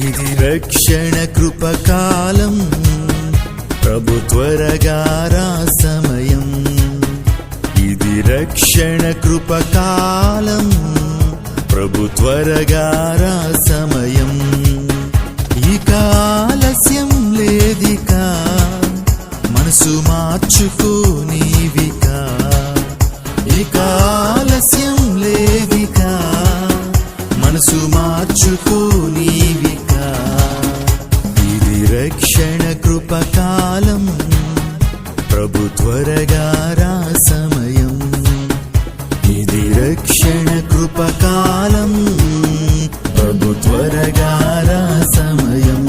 ఇది రక్షణ కృపకాలం, ప్రభు త్వరగా రా సమయం. ఇది రక్షణ కృపకాలం, ప్రభు త్వరగా రా సమయం. ఇక ఆలస్యం లేదిక, మనసు మార్చుకోనివిక. ఇక ఆలస్యం లేదిక, మనసు మార్చుకోనివిక. ఇది రక్షణ కృపకాలం, ప్రభు త్వరగా రా సమయం. ఇది రక్షణ కృపకాలం, ప్రభు త్వరగా రా సమయం.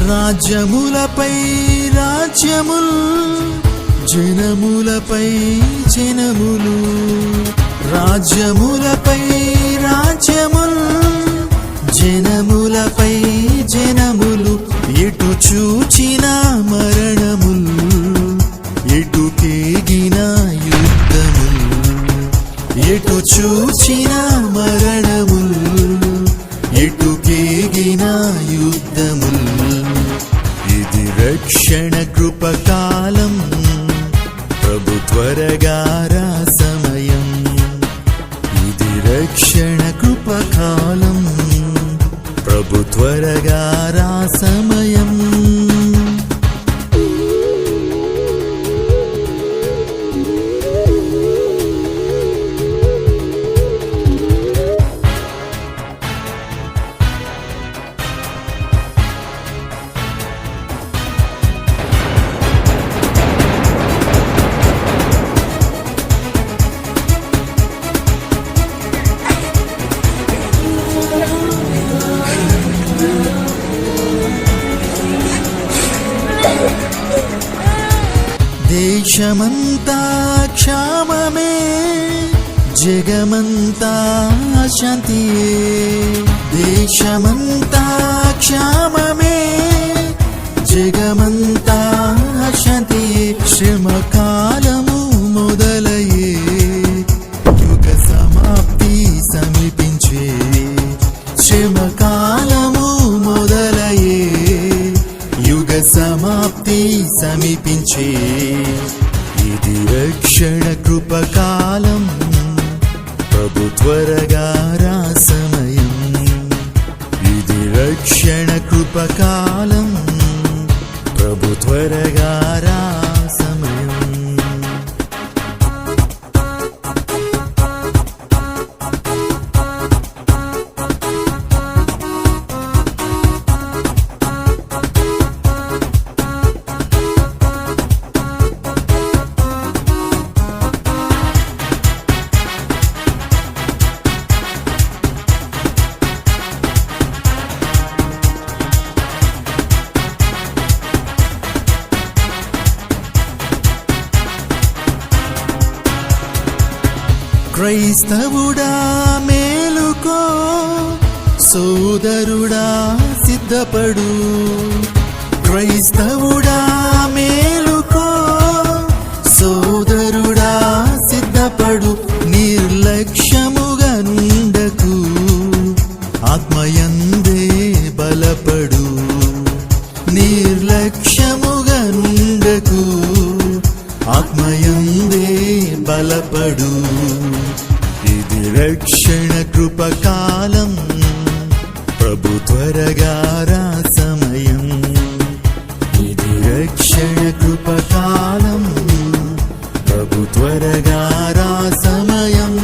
రాజ్యములపై రాజ్యములు, జనములపై జనములు. రాజ్యములపై రాజ్యములు, జనములపై జనములు. ఎటు చూచిన మరణములు, ఎటు కేగిన యుద్ధములు. ఎటు చూచిన మరణములు, ఎటు కేగిన యుద్ధములు. ఇది రక్షణ కృపకాలం, ప్రభు త్వరగా రా సమయం. ఇది రక్షణ కృపకాలం, ప్రభు త్వరగా రా సమయం. దేశమంతా క్షామమే, జగమంతా శాంతియే. దేశమంతా క్షామమే, జగమంతా శాంతియే. శ్రమకాలము మొదలయ్యే, యుగ సమాప్తి సమీపించే. శ్రమకాలము మొదలయ్యే, యుగ సమాప్తి సమీపించే. ఇది రక్షణ కృపకాలం, ప్రభు త్వరగా రా సమయం. ఇది రక్షణ కృపకాలం, ప్రభు త్వరగా రా సమయం. క్రైస్తవుడా మేలుకో, సోదరుడా సిద్ధపడు. క్రైస్తవుడా మేలుకో, సోదరుడా సిద్ధపడు. నిర్లక్ష్యముగా ఇది రక్షణ కృపకాలం, ప్రభు త్వరగా రా సమయం. ఇది రక్షణ కృపకాలం, ప్రభు త్వరగా రా సమయం.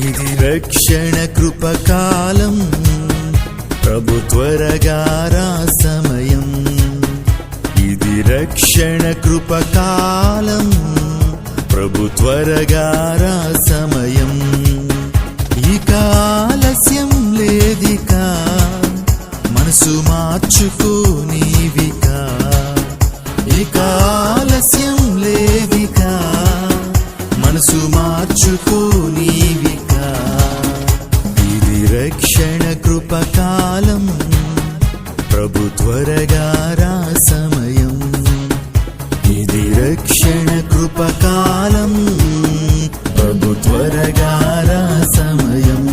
ఇది రక్షణ కృపకాలం, ప్రభు త్వరగా రా సమయం. ఇది రక్షణ కృపకాలం, ప్రభు త్వరగా రా సమయం. ఇక ఆలస్యం లేదిక, మనసు మార్చుకో నీవిక. ఇక ఆలస్యం లేదిక, మనసు మార్చుకో నీవిక. ఇది రక్షణ కృపకాలం, ప్రభు త్వరగా రా సమయం. ఇది రక్షణ కృపకాలం, ప్రభు త్వరగా రా సమయం.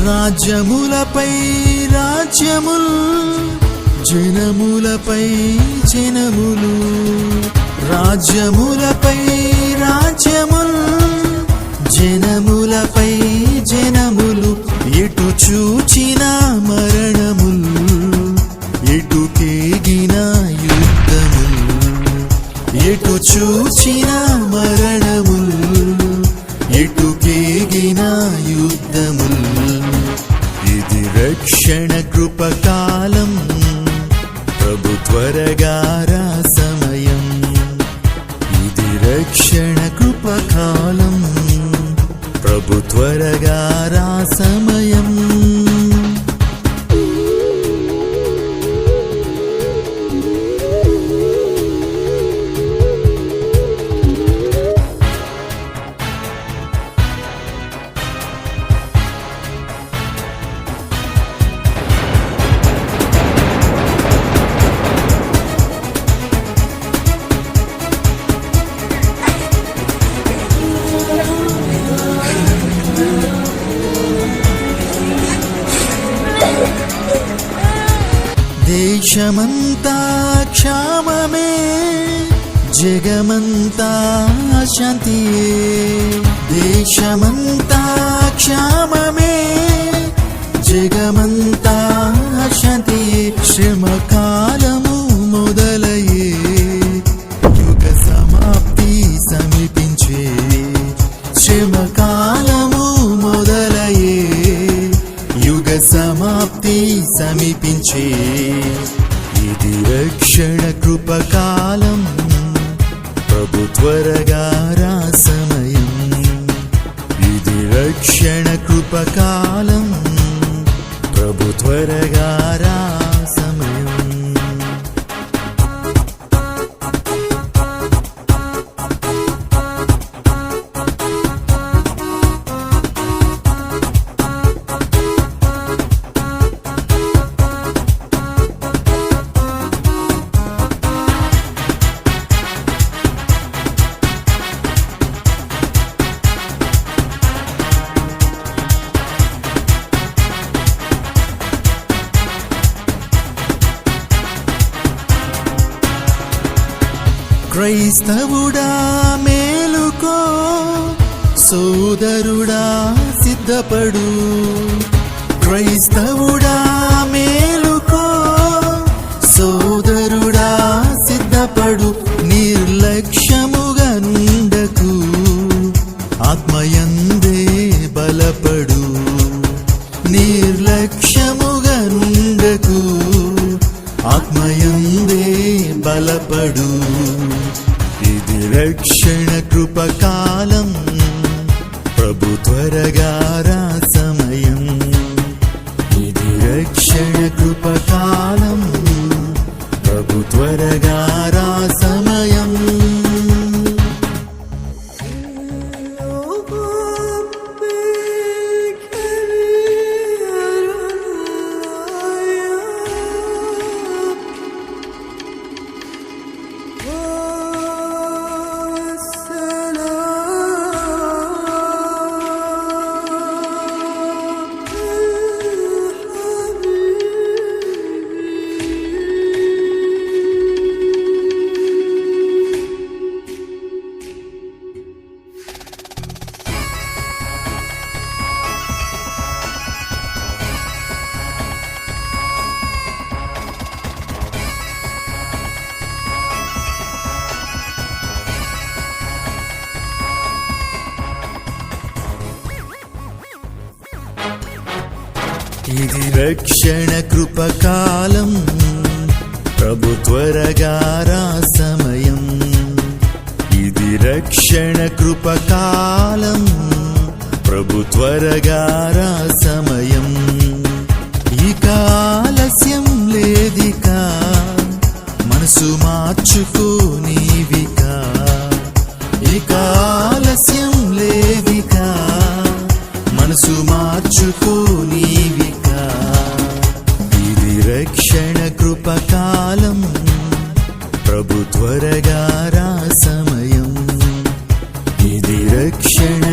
రాజ్యములపై రాజ్యములు, జనములపై జనములు. రాజ్యములపై రాజ్యములు, జనములపై జనములు. ఎటు చూచిన మరణములు, ఎటు కేగిన యుద్ధములు. ఎటు చూచిన మరణములు, ఎటు కేగిన యుద్ధములు. ఇది రక్షణ కృపకాలం, ప్రభు త్వరగా రా సమయం. ఇది రక్షణ కృపకాలం, ప్రభు త్వరగా రా సమయం. దేశమంతా క్షామమే, జగమంతా శాంతియే. దేశమంతా క్షామమే, జగమంతా శాంతియే. శ్రమకాలము మొదలయ్యే, యుగ సమాప్తి సమీపించే. శ్రమకాలము మొదలయ్యే, యుగ సమాప్తి సమీపించే. ఇది రక్షణ కృపకాలం, ప్రభు త్వరగా రా సమయం. ఇది రక్షణ కృపకాలం, ప్రభు త్వరగా రా సమయం. క్రైస్తవుడా మేలుకో, సోదరుడా సిద్ధపడు. క్రైస్తవుడా మేలుకో, సోదరుడా సిద్ధపడు. నిర్లక్ష్యముగా నుండకు, ఆత్మయందే బలపడు. నిర్లక్ష్యముగా నుండకు, ఆత్మయందే బలపడు. ఇది రక్షణ కృపకాలం, ప్రభు త్వరగా రా సమయం. ఇది రక్షణ కృపకాలం, ప్రభు త్వరగా రా సమయం. ఇది రక్షణ కృపకాలం, ప్రభు త్వరగా రా సమయం. ఇది రక్షణ కృపకాలం, ప్రభు త్వరగా రా సమయం. ఇక ఆలస్యం లేదిక, మనసు మార్చుకో నీవిక. ఇక ఆలస్యం లేదిక, మనసు మార్చుకో నీవిక. ఇది రక్షణ కృపకాలం, ప్రభు త్వరగా రా సమయం. ఇది రక్షణ